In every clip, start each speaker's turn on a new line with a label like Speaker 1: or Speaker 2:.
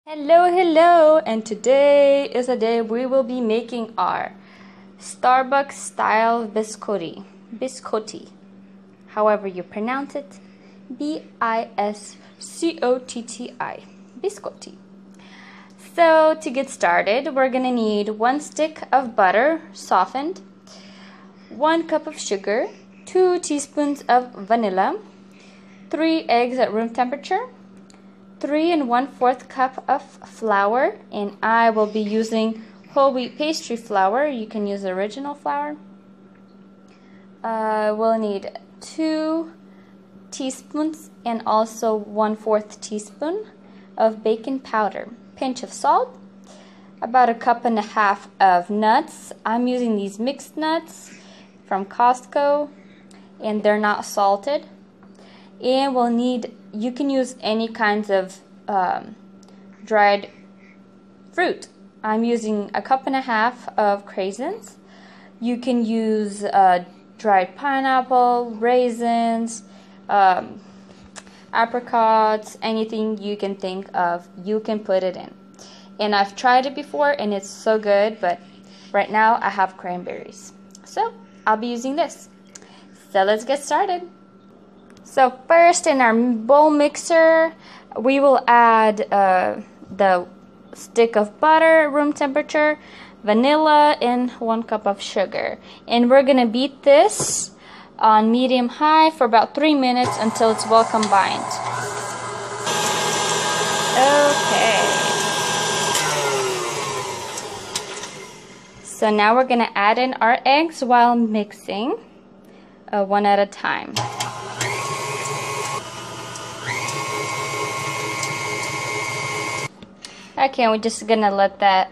Speaker 1: Hello, and today is a day we will be making our Starbucks style biscotti, however you pronounce it, Biscotti, biscotti. So to get started, we're gonna need 1 stick of butter softened, 1 cup of sugar, 2 teaspoons of vanilla, 3 eggs at room temperature, 3 1/4 cup of flour, and I will be using whole wheat pastry flour. You can use the original flour. We'll need 2 teaspoons and also 1/4 teaspoon of baking powder, pinch of salt, about 1.5 cups of nuts. I'm using these mixed nuts from Costco, and they're not salted. And we'll need, you can use any kinds of dried fruit. I'm using 1.5 cups of craisins. You can use dried pineapple, raisins, apricots, anything you can think of, you can put it in. And I've tried it before and it's so good, but right now I have cranberries. So I'll be using this. So let's get started. So first, in our bowl mixer, we will add the stick of butter, room temperature, vanilla, and 1 cup of sugar. And we're gonna beat this on medium-high for about 3 minutes until it's well combined. Okay. So now we're gonna add in our eggs while mixing, one at a time. Okay, we're just gonna let that,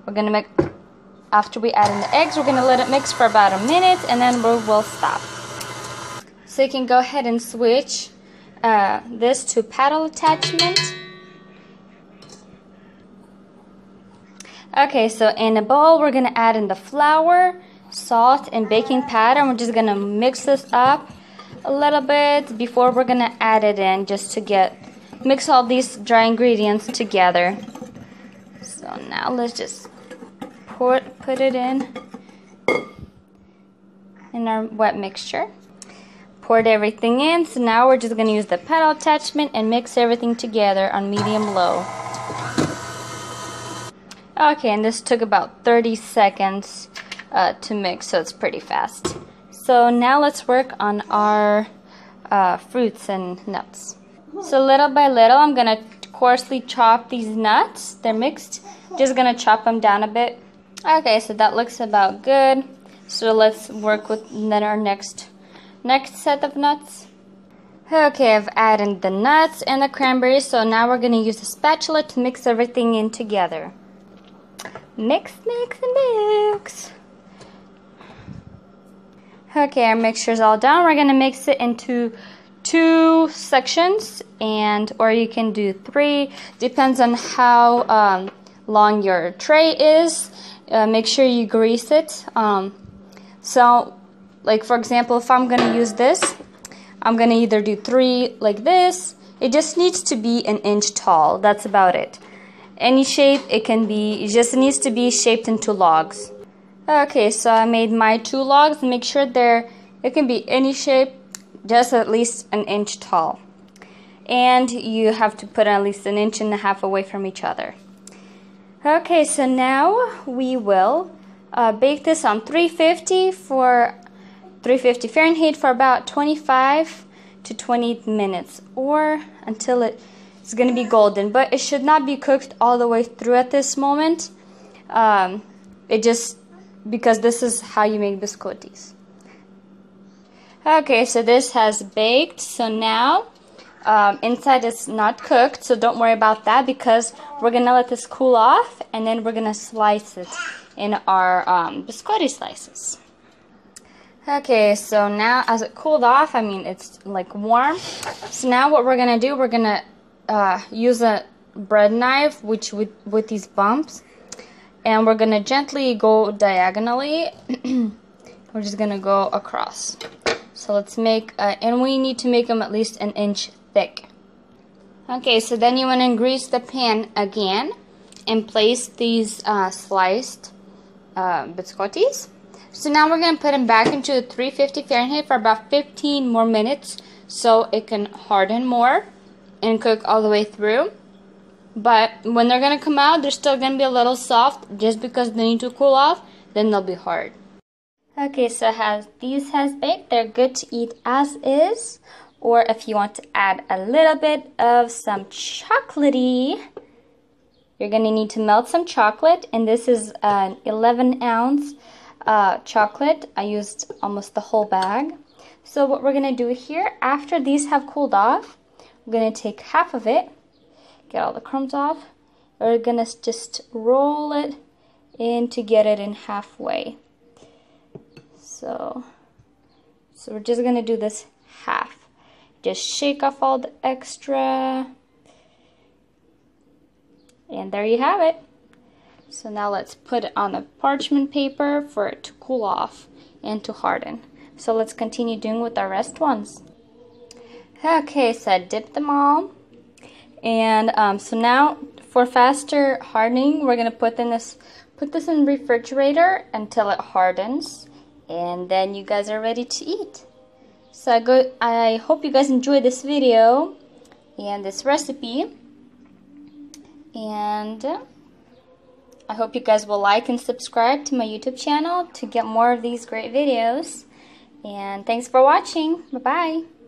Speaker 1: we're gonna make, after we add in the eggs, we're gonna let it mix for about 1 minute and then we'll stop. So you can go ahead and switch this to paddle attachment. Okay, so in a bowl, we're gonna add in the flour, salt, and baking powder. And we're just gonna mix this up a little bit before we're gonna add it in, just to mix all these dry ingredients together. So now let's just put it in our wet mixture. Poured everything in, so now we're just gonna use the paddle attachment and mix everything together on medium-low. Okay, and this took about 30 seconds to mix, so it's pretty fast. So now let's work on our fruits and nuts. So little by little, I'm gonna coarsely chop these nuts. They're mixed. Just gonna chop them down a bit. Okay, so that looks about good. So let's work with then our next set of nuts. Okay, I've added the nuts and the cranberries. So now we're gonna use a spatula to mix everything in together. Mix, mix, and mix. Okay, our mixture's all done. We're gonna mix it into 2 sections, or you can do 3, depends on how long your tray is. Make sure you grease it. So like for example, if I'm gonna use this, I'm gonna either do 3 like this. It just needs to be 1 inch tall. That's about it. Any shape it can be, it just needs to be shaped into logs. Okay, so I made my 2 logs. Make sure it can be any shape, just at least 1 inch tall. And you have to put at least 1.5 inches away from each other. Okay, so now we will bake this on 350 Fahrenheit for about 25 to 20 minutes, or until it's going to be golden. But it should not be cooked all the way through at this moment. Because this is how you make biscottis. Okay, so this has baked. So now inside it's not cooked, so don't worry about that, because we're gonna let this cool off and then we're gonna slice it in our biscotti slices. Okay, so now as it cooled off, I mean it's like warm. So now what we're gonna do, we're gonna use a bread knife with these bumps, and we're gonna gently go diagonally. We're just gonna go across. So let's make, and we need to make them at least 1 inch thick. Okay, so then you want to grease the pan again and place these sliced biscottis. So now we're going to put them back into 350 Fahrenheit for about 15 more minutes so it can harden more and cook all the way through. But when they're going to come out, they're still going to be a little soft just because they need to cool off, then they'll be hard. Okay, so these has baked. They're good to eat as is. Or if you want to add a little bit of some chocolatey, you're going to need to melt some chocolate. And this is an 11-ounce chocolate. I used almost the whole bag. So what we're going to do here, after these have cooled off, we're going to take half of it, get all the crumbs off. We're going to just roll it in to get it in halfway. So we're just going to do this half. Just shake off all the extra. And there you have it. So now let's put it on the parchment paper for it to cool off and to harden. So let's continue doing with our rest ones. Okay, so I dipped them all. And so now for faster hardening, we're gonna put this in the refrigerator until it hardens. And then you guys are ready to eat. So I hope you guys enjoyed this video and this recipe. And I hope you guys will like and subscribe to my YouTube channel to get more of these great videos. And thanks for watching. Bye-bye.